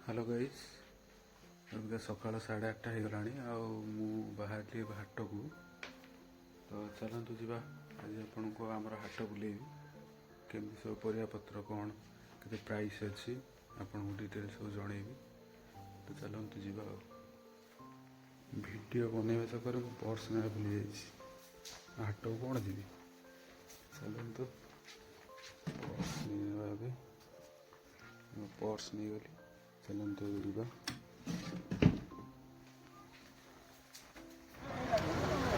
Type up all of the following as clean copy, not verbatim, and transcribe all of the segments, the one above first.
hello guys Abika सकाल 8:30 हो गलानी बाहर हाट को तो चलतु जा आज आपण को आम हाट बुले केमी सब परिया पत्र कौन के प्राइस अच्छी आपन को डिटेल सब जनइबी तो चलतु जा वीडियो बनवा चक्कर पर्स ना भूली जा हाट को कौन जी चलतु पर्स नहीं गली चलतु जा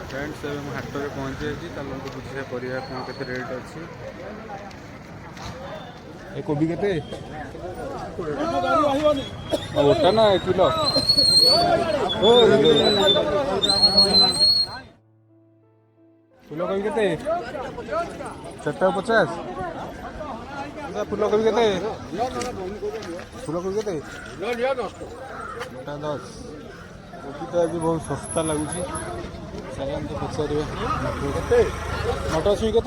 फ्रेंड्स हाट में पहुँचे चलते बुझे परिया कौन के रेट अच्छी कोबी के गोटा ना किलो फूल कोबी के 450 फूल कोबी के फूल कोबी के 10 कोबी तो आज बहुत सस्ता लगुच चलते पचार मटर छुई के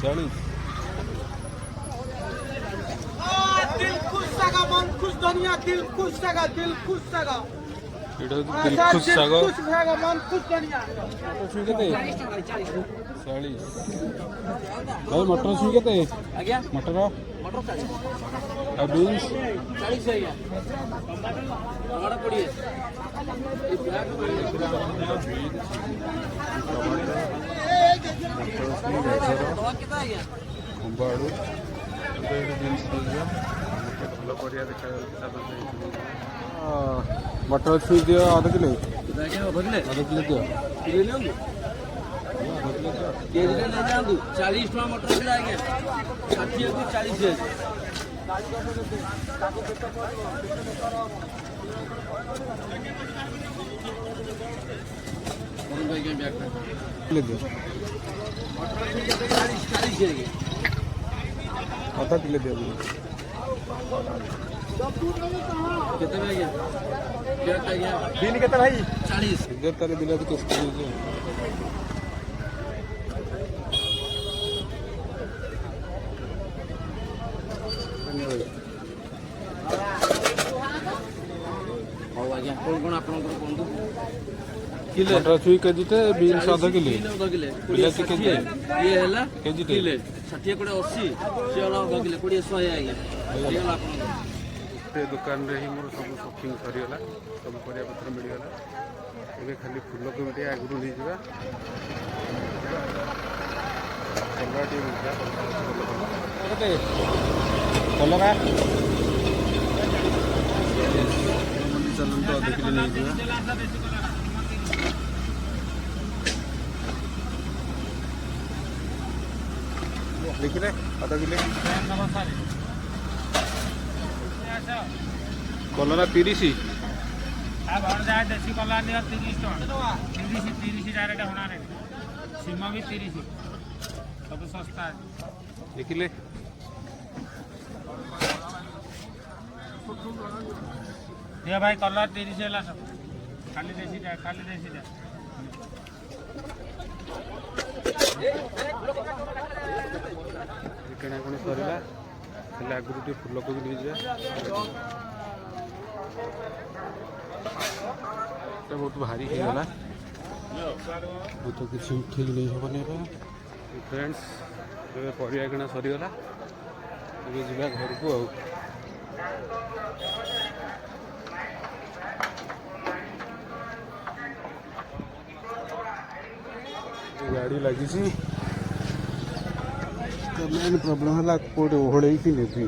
40 दिल खुश साग दिल खुश साग छुई के 40 भाई मटर छुई के मटर बीन्स 40 खंबाड़ू मटर छुई दियो आधा किलो दियो 40 टका मटर आज्ञा 60 को 40 ले दियो आधा किलो दियो बीन के भाई 40 इधर तारे बिना तो किस मटर छुई के बीन्स आधा किलो बिलाती के ये हैला केजी किले 60 कोड़े 80 से वाला 2 किलो 20 100 आज्ञा ये वाला आपन दुकान रे ही मोर सब शॉपिंग सरीगला सब परिया पत्र मिलगला एबे खाली फूल कोबी आगु नहीं जावा कलराटी मिलता कलरा चलन तो आधा किलो नहीं जावा लिखले आधा किलो कलरा 30 देसी कलर 30 डायरेक्ट होना सीमा भी 30 सब सस्ता लिखले ये भाई कलर 30 है सब खाली देसी किणाकुणी सरला आगुरी टे फूल कोबी नहीं जाए बहुत भारी होगा तो किसी ठीक नहीं होने फ्रेंड्स परिया किଣା सरीगला जा घर को गाड़ी लगी तो मेन प्रॉब्लम है कोटे ओहड़े की नेबी